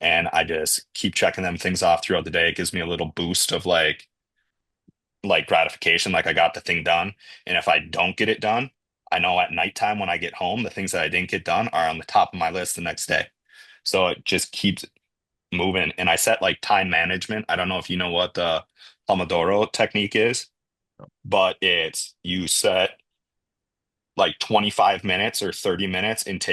[SPEAKER 2] And I just keep checking them things off throughout the day. It gives me a little boost of like gratification, like I got the thing done. And if I don't get it done, I know at nighttime when I get home, the things that I didn't get done are on the top of my list the next day. So it just keeps moving. And I set like time management. I don't know if you know what the Pomodoro technique is, but it's you set like 25 minutes or 30 minutes and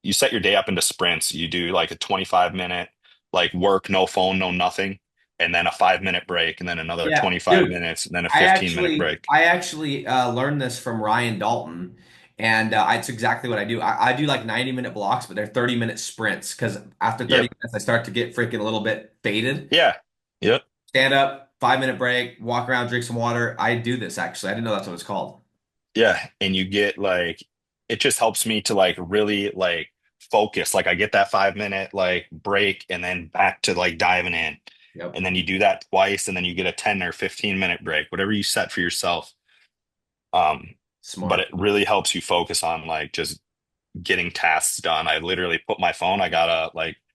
[SPEAKER 2] you set your day up into sprints. You do like a 25 minute like work, no phone, no nothing, and then a 5 minute break, and then another
[SPEAKER 1] Yeah,
[SPEAKER 2] 25
[SPEAKER 1] dude.
[SPEAKER 2] minutes, and then a
[SPEAKER 1] I
[SPEAKER 2] 15 minute
[SPEAKER 1] actually,
[SPEAKER 2] break.
[SPEAKER 1] I actually learned this from Ryan Dalton, and it's exactly what I do. I do like 90-minute blocks, but they're 30-minute sprints because after 30
[SPEAKER 2] Yep.
[SPEAKER 1] minutes, I start to get freaking a little bit faded.
[SPEAKER 2] Yeah. Yep.
[SPEAKER 1] Stand up, 5-minute break, walk around, drink some water. I do this actually. I didn't know that's what it's called.
[SPEAKER 2] Yeah. And you get like it just helps me to like really like focus. Like I get that 5 minute like break and then back to like diving in.
[SPEAKER 1] Yep.
[SPEAKER 2] And then you do that twice, and then you get a 10 or 15-minute break, whatever you set for yourself. Um, but
[SPEAKER 1] Smart.
[SPEAKER 2] it really helps you focus on like just getting tasks done. I literally put my phone, I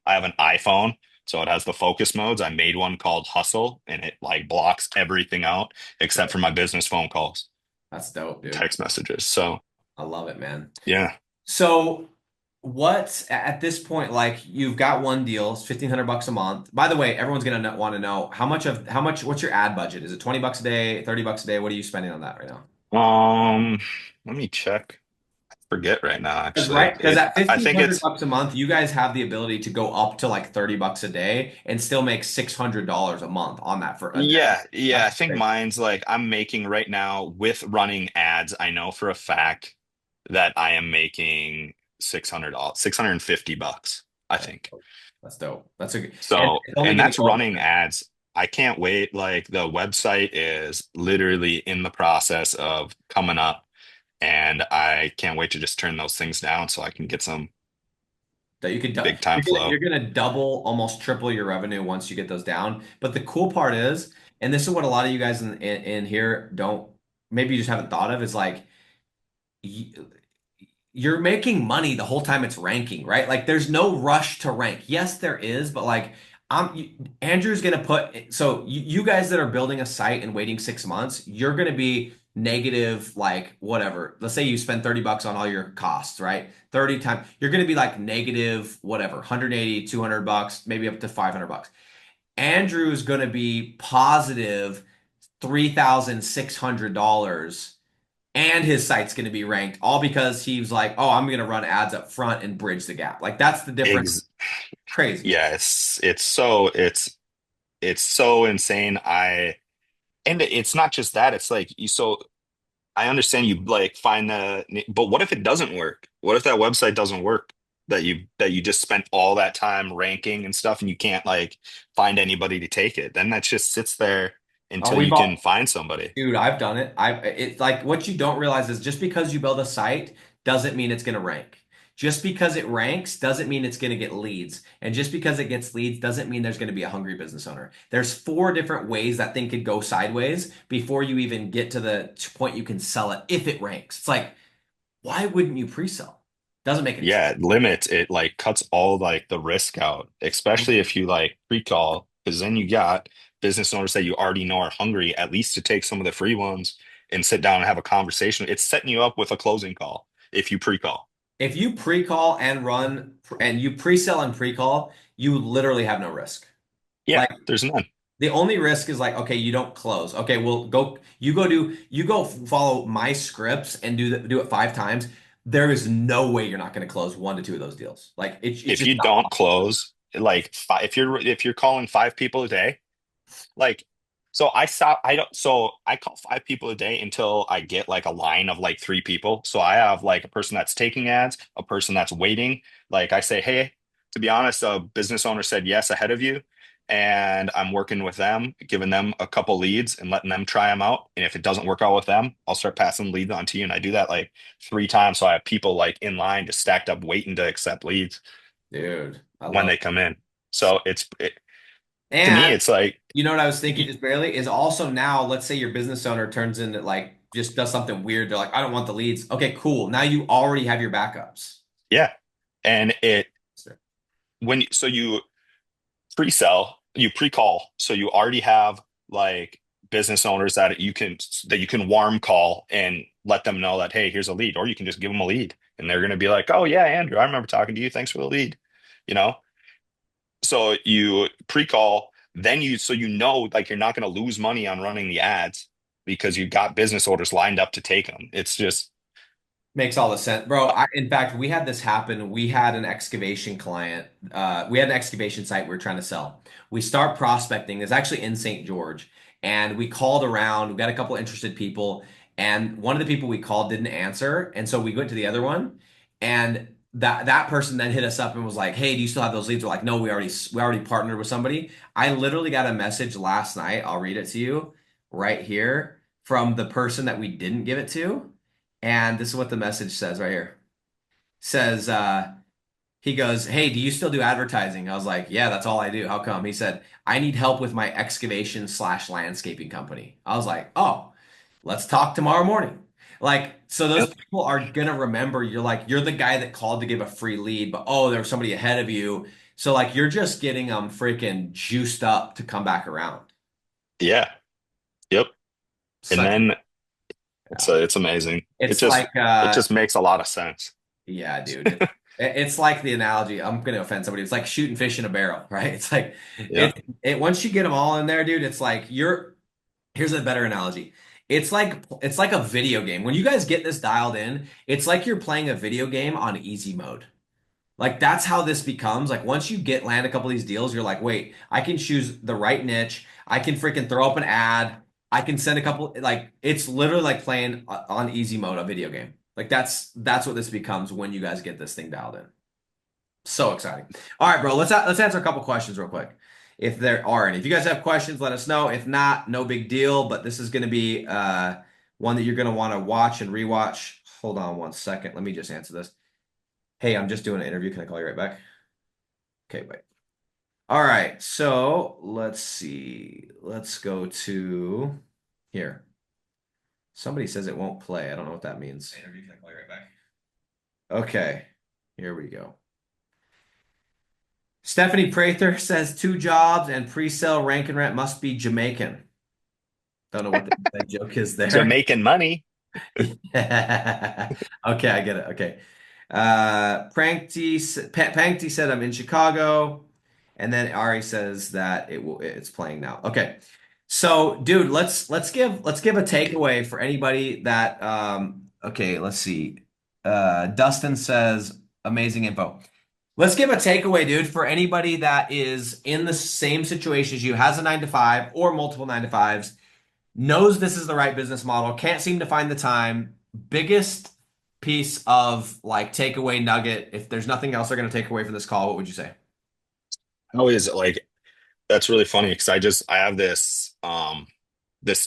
[SPEAKER 2] have an iPhone, so it has the focus modes. I made one called Hustle, and it like blocks everything out except for my business phone calls,
[SPEAKER 1] That's dope, dude.
[SPEAKER 2] text messages. So
[SPEAKER 1] I love it, man.
[SPEAKER 2] yeah.
[SPEAKER 1] So what at this point, like you've got one deal, it's 1,500 bucks a month. By the way, everyone's gonna want to know how much, what's your ad budget? Is it 20 bucks a day, 30 bucks a day? What are you spending on that right now?
[SPEAKER 2] Um, Let me check. Forget right now,
[SPEAKER 1] Because
[SPEAKER 2] actually.
[SPEAKER 1] right, because at
[SPEAKER 2] I think
[SPEAKER 1] 1,500
[SPEAKER 2] it's
[SPEAKER 1] bucks a month, you guys have the ability to go up to like 30 bucks a day and still make $600 a month on that for a day.
[SPEAKER 2] yeah,
[SPEAKER 1] That's
[SPEAKER 2] I think
[SPEAKER 1] great.
[SPEAKER 2] mine's like I'm making right now with running ads. I know for a fact that I am making $600, 650 bucks, I
[SPEAKER 1] That's
[SPEAKER 2] think.
[SPEAKER 1] dope. That's dope. That's a and
[SPEAKER 2] So,
[SPEAKER 1] it's only
[SPEAKER 2] and
[SPEAKER 1] going to
[SPEAKER 2] that's
[SPEAKER 1] go up.
[SPEAKER 2] running ads. I can't wait. Like the website is literally in the process of coming up, and I can't wait to just turn those things down so I can get some
[SPEAKER 1] That you could
[SPEAKER 2] big time
[SPEAKER 1] you're
[SPEAKER 2] flow.
[SPEAKER 1] gonna double, almost triple your revenue once you get those down. But the cool part is, and this is what a lot of you guys in here don't, maybe you just haven't thought of, is like y- you're making money the whole time it's ranking, right? Like there's no rush to rank. Yes, there is, but like Andrew's gonna put, so you guys that are building a site and waiting 6 months, you're gonna be negative like whatever. Let's say you spend 30 bucks on all your costs, right? 30 times you're gonna be like negative whatever, 180, 200 bucks, maybe up to 500 bucks. Andrew is gonna be positive $3,600 and his site's going to be ranked all because he's like, oh, I'm going to run ads up front and bridge the gap. Like that's the difference.
[SPEAKER 2] Ex
[SPEAKER 1] Crazy.
[SPEAKER 2] yeah, it's so insane. And it's not just that. It's like you so I understand you like find but what if it doesn't work? What if that website doesn't work that you just spent all that time ranking and stuff and you can't like find anybody to take it? Then that just sits there
[SPEAKER 1] Oh,
[SPEAKER 2] until
[SPEAKER 1] we've
[SPEAKER 2] you can
[SPEAKER 1] all,
[SPEAKER 2] find somebody.
[SPEAKER 1] dude, I've done it. It's like what you don't realize is just because you build a site doesn't mean it's going to rank. Just because it ranks doesn't mean it's going to get leads. And just because it gets leads doesn't mean there's going to be a hungry business owner. There's four different ways that thing could go sideways before you even get to the point you can sell it if it ranks. It's like, why wouldn't you pre-sell? Doesn't make any sense.
[SPEAKER 2] Yeah, it limits it like cuts all like the risk out, especially if you like pre-call, because then you got business owners that you already know are hungry, at least to take some of the free ones and sit down and have a conversation. It's setting you up with a closing call if you pre-call.
[SPEAKER 1] If you pre-call and run and you pre-sell and pre-call, you literally have no risk.
[SPEAKER 2] Yeah,
[SPEAKER 1] Like
[SPEAKER 2] there's none.
[SPEAKER 1] the only risk is like, okay, you don't close. Okay, well, you go follow my scripts and do it 5 times. There is no way you're not going to close one to two of those deals. Like it's
[SPEAKER 2] If
[SPEAKER 1] just
[SPEAKER 2] you
[SPEAKER 1] not
[SPEAKER 2] don't
[SPEAKER 1] possible.
[SPEAKER 2] close, like if you're calling five people a day, like, so I call five people a day until I get like a line of like three people. So I have like a person that's taking ads, a person that's waiting. Like I say, hey, to be honest, a business owner said yes ahead of you. And I'm working with them, giving them a couple leads and letting them try them out. And if it doesn't work out with them, I'll start passing leads on to you. And I do that like 3 times. So I have people like in line just stacked up waiting to accept leads
[SPEAKER 1] Dude, I
[SPEAKER 2] when
[SPEAKER 1] love
[SPEAKER 2] they come in.
[SPEAKER 1] it.
[SPEAKER 2] So to me,
[SPEAKER 1] And
[SPEAKER 2] it's like,
[SPEAKER 1] you know what I was thinking just barely is also now, let's say your business owner turns into like just does something weird. They're like, I don't want the leads. Okay, cool. Now you already have your backups.
[SPEAKER 2] yeah. And so you pre-sell, you pre-call, so you already have like business owners that you can warm call and let them know that, hey, here's a lead, or you can just give them a lead and they're going to be like, oh yeah, Andrew, I remember talking to you. Thanks for the lead. You know, so you pre-call, then so you know like you're not going to lose money on running the ads because you've got business orders lined up to take them. It's just
[SPEAKER 1] Makes all the sense, bro. In fact, we had this happen. We had an excavation client. We had an excavation site we were trying to sell. We start prospecting. It's actually in St. George, and we called around. We got a couple interested people, and one of the people we called didn't answer, and so we went to the other one, and that person then hit us up and was like, "Hey, do you still have those leads?" We're like, "No, we already partnered with somebody." I literally got a message last night. I'll read it to you right here from the person that we didn't give it to. And this is what the message says right here. Says, He goes, "Hey, do you still do advertising?" I was like, "Yeah, that's all I do. How come?" He said, "I need help with my excavation slash landscaping company." I was like, "Oh, let's talk tomorrow morning." Like, so those
[SPEAKER 2] Yep.
[SPEAKER 1] people are gonna remember you're the guy that called to give a free lead, but oh, there was somebody ahead of you. So like you're just getting them freaking juiced up to come back around.
[SPEAKER 2] Yeah. Yep. And
[SPEAKER 1] Such
[SPEAKER 2] then
[SPEAKER 1] yeah.
[SPEAKER 2] it's amazing.
[SPEAKER 1] It's like
[SPEAKER 2] It just makes a lot of sense.
[SPEAKER 1] yeah, dude. It's like the analogy. I'm gonna offend somebody. It's like shooting fish in a barrel, right? It's like
[SPEAKER 2] Yeah.
[SPEAKER 1] it once you get them all in there, dude. It's like you're. Here's a better analogy. It's like a video game. When you guys get this dialed in, it's like you're playing a video game on easy mode. Like that's how this becomes. Like once you get land a couple of these deals, you're like, wait, I can choose the right niche. I can freaking throw up an ad. I can send a couple like it's literally like playing on easy mode a video game. Like that's what this becomes when you guys get this thing dialed in. So exciting. All right, bro, let's answer a couple questions real quick. If there are any. If you guys have questions, let us know. If not, no big deal, but this is going to be one that you're going to want to watch and rewatch. Hold on one second. Let me just answer this. Hey, I'm just doing an interview. Can I call you right back? Okay, wait. All right. So, let's see. Let's go to here. Somebody says it won't play. I don't know what that means. Interview, can I call you right back? Okay. Here we go. Stephanie Prather says 2 jobs and pre-sale rank and rent must be Jamaican. Don't know what the inside joke is there.
[SPEAKER 2] Jamaican money.
[SPEAKER 1] Yeah. Okay, I get it. Okay. Pankty said I'm in Chicago, and then Ari says that it's playing now. Okay. So, dude, let's give a takeaway for anybody that okay, let's see. Dustin says amazing info. Let's give a takeaway, dude, for anybody that is in the same situation as you, has a 9 to 5 or multiple 9 to 5s, knows this is the right business model, can't seem to find the time. Biggest piece of like takeaway nugget, if there's nothing else they're going to take away from this call, what would you say?
[SPEAKER 2] Always like that's really funny because I have this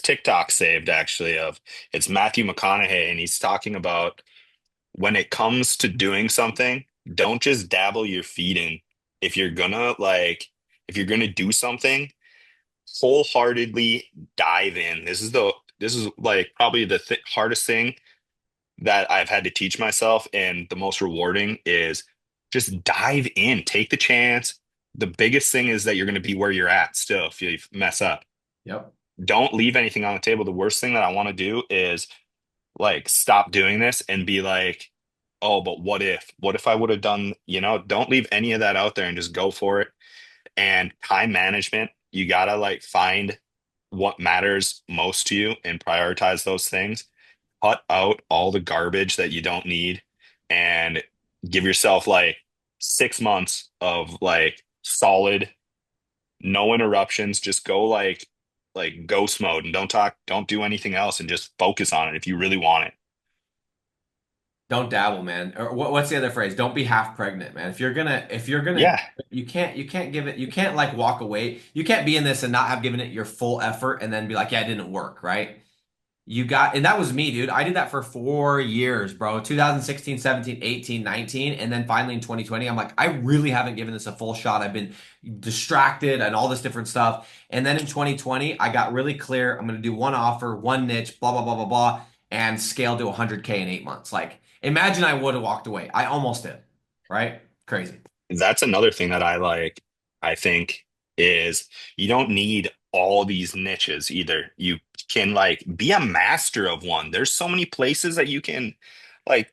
[SPEAKER 2] TikTok saved actually of it's Matthew McConaughey and he's talking about when it comes to doing something, don't just dabble your feet in. If you're gonna if you're gonna do something, wholeheartedly dive in. This is like probably the th hardest thing that I've had to teach myself, and the most rewarding is just dive in, take the chance. The biggest thing is that you're gonna be where you're at still if you mess up.
[SPEAKER 1] Yep.
[SPEAKER 2] Don't leave anything on the table. The worst thing that I want to do is like stop doing this and be like, oh, but what if? What if I would have done, don't leave any of that out there and just go for it. And time management, you gotta like find what matters most to you and prioritize those things. Cut out all the garbage that you don't need and give yourself like 6 months of like solid, no interruptions. Just go like ghost mode and don't do anything else and just focus on it if you really want it.
[SPEAKER 1] Don't dabble, man. Or what's the other phrase? Don't be half pregnant, man. If you're gonna,
[SPEAKER 2] Yeah,
[SPEAKER 1] you can't give it, you can't like walk away. You can't be in this and not have given it your full effort and then be like, yeah, it didn't work, right? You got, and that was me, dude. I did that for 4 years, bro. 2016, 17, 18, 19. And then finally in 2020, I'm like, I really haven't given this a full shot. I've been distracted and all this different stuff. And then in 2020, I got really clear. I'm going to do one offer, one niche, blah, blah, blah, blah, blah, and scale to 100K in 8 months. Like, imagine I would have walked away. I almost did, right? Crazy.
[SPEAKER 2] that's another thing that I think is you don't need all these niches either. You can like be a master of one. There's so many places that you can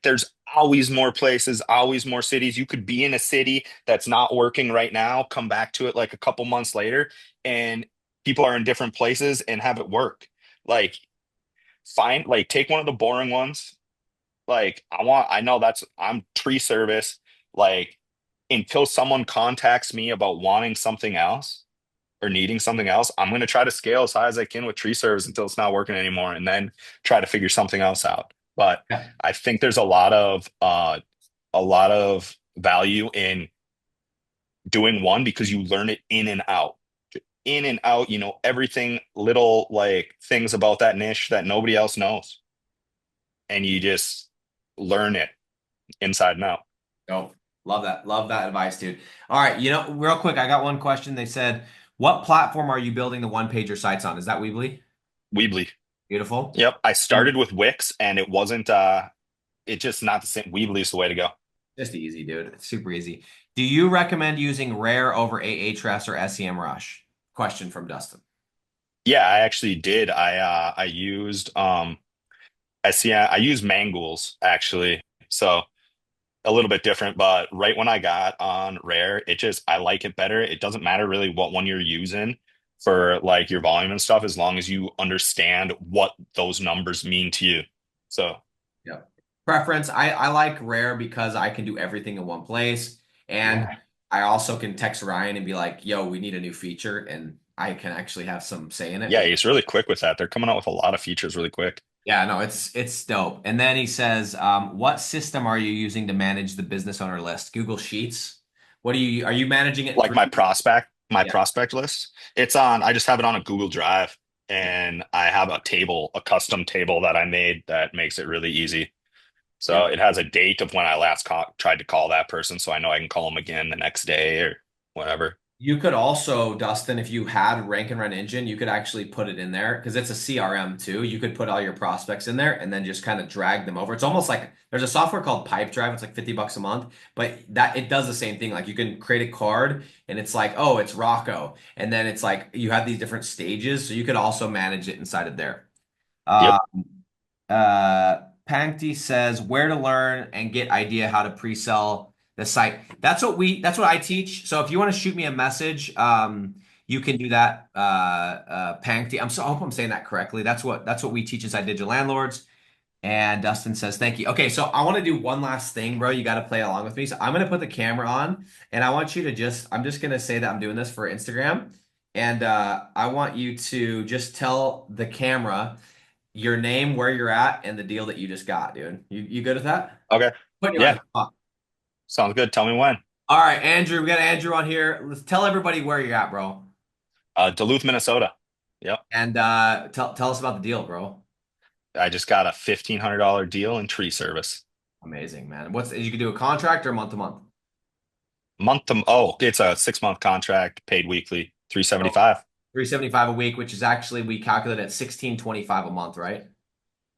[SPEAKER 2] there's always more places, always more cities. You could be in a city that's not working right now, come back to it like a couple months later, and people are in different places and have it work. Like take one of the boring ones. I know I'm tree service. Like until someone contacts me about wanting something else or needing something else, I'm going to try to scale as high as I can with tree service until it's not working anymore and then try to figure something else out. But
[SPEAKER 1] Yeah.
[SPEAKER 2] I think there's a lot of value in doing one because you learn it in and out. In and out, everything little like things about that niche that nobody else knows. And you just learn it inside and out.
[SPEAKER 1] Go. Love that. Love that advice, dude. All right, real quick, I got one question. They said, "What platform are you building the one pager sites on?" Is that Weebly?
[SPEAKER 2] Weebly.
[SPEAKER 1] Beautiful.
[SPEAKER 2] Yep. I started with Wix and it wasn't it just not the same. Weebly's the way to go.
[SPEAKER 1] Just easy, dude. It's super easy. Do you recommend using Rare over Ahrefs or SEMrush? Question from Dustin.
[SPEAKER 2] Yeah, I actually did. I used SCI, I used Mangools actually. So a little bit different, but right when I got on Rare, I like it better. It doesn't matter really what one you're using for like your volume and stuff, as long as you understand what those numbers mean to you. So
[SPEAKER 1] Yeah. Preference. I like Rare because I can do everything in one place. And
[SPEAKER 2] yeah.
[SPEAKER 1] I also can text Ryan and be like, yo, we need a new feature. And I can actually have some say in
[SPEAKER 2] Yeah,
[SPEAKER 1] it.
[SPEAKER 2] it's really quick with that. They're coming out with a lot of features really quick.
[SPEAKER 1] Yeah, no, it's dope. And then he says, what system are you using to manage the business owner list? Google Sheets? Are you managing it
[SPEAKER 2] Like
[SPEAKER 1] through?
[SPEAKER 2] my
[SPEAKER 1] Yeah,
[SPEAKER 2] prospect list. I just have it on a Google Drive and I have a custom table that I made that makes it really easy. So
[SPEAKER 1] yeah.
[SPEAKER 2] it has a date of when I tried to call that person, so I know I can call them again the next day or whatever.
[SPEAKER 1] You could also, Dustin, if you had Rank and Run Engine, you could actually put it in there because it's a CRM too. You could put all your prospects in there and then just kind of drag them over. It's almost like there's a software called Pipedrive. It's like $50 a month, but that it does the same thing. Like you can create a card and it's like, oh, it's Rocco. And then it's like you have these different stages. So you could also manage it inside of there.
[SPEAKER 2] Yep.
[SPEAKER 1] Uh, Pankti says where to learn and get idea how to pre-sell the site. That's what I teach. So if you want to shoot me a message, you can do that. Pankti. I hope I'm saying that correctly. That's what we teach inside Digital Landlords. And Dustin says, thank you. Okay, so I want to do one last thing, bro. You got to play along with me. So I'm going to put the camera on and I want you to I'm just going to say that I'm doing this for Instagram. And I want you to just tell the camera your name, where you're at, and the deal that you just got, dude. You good with that?
[SPEAKER 2] Okay.
[SPEAKER 1] Putting you on
[SPEAKER 2] Yeah.
[SPEAKER 1] the spot.
[SPEAKER 2] Sounds good. Tell me when.
[SPEAKER 1] All right, Andrew, we got Andrew on here. Let's tell everybody where you're at, bro.
[SPEAKER 2] Duluth, Minnesota. Yep.
[SPEAKER 1] And tell us about the deal, bro.
[SPEAKER 2] I just got a $1,500 deal in tree service.
[SPEAKER 1] Amazing, man. You can do a contract or month to month?
[SPEAKER 2] It's a 6 month contract, paid weekly,
[SPEAKER 1] So
[SPEAKER 2] 375.
[SPEAKER 1] 375 a week, which is actually we calculate at 1625 a month, right?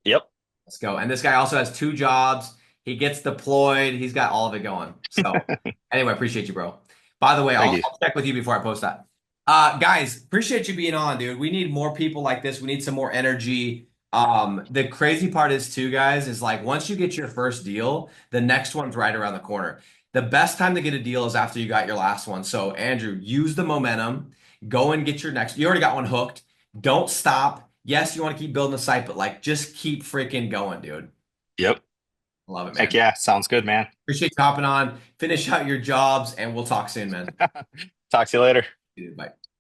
[SPEAKER 2] Yep.
[SPEAKER 1] Let's go. And this guy also has two jobs. He gets deployed. He's got all of it going. So anyway, appreciate you, bro. By the way,
[SPEAKER 2] Thank
[SPEAKER 1] I'll,
[SPEAKER 2] you.
[SPEAKER 1] I'll check with you before I post that. Guys, appreciate you being on, dude. We need more people like this. We need some more energy. The crazy part is too, guys, is like once you get your first deal, the next one's right around the corner. The best time to get a deal is after you got your last one. So, Andrew, use the momentum. Go and get your next. You already got one hooked. Don't stop. Yes, you want to keep building the site, but like just keep freaking going, dude.
[SPEAKER 2] Yep.
[SPEAKER 1] Love it,
[SPEAKER 2] Heck
[SPEAKER 1] man.
[SPEAKER 2] yeah. Sounds good, man.
[SPEAKER 1] Appreciate you hopping on. Finish out your jobs, and we'll talk soon, man.
[SPEAKER 2] Talk to you later.
[SPEAKER 1] Dude, bye.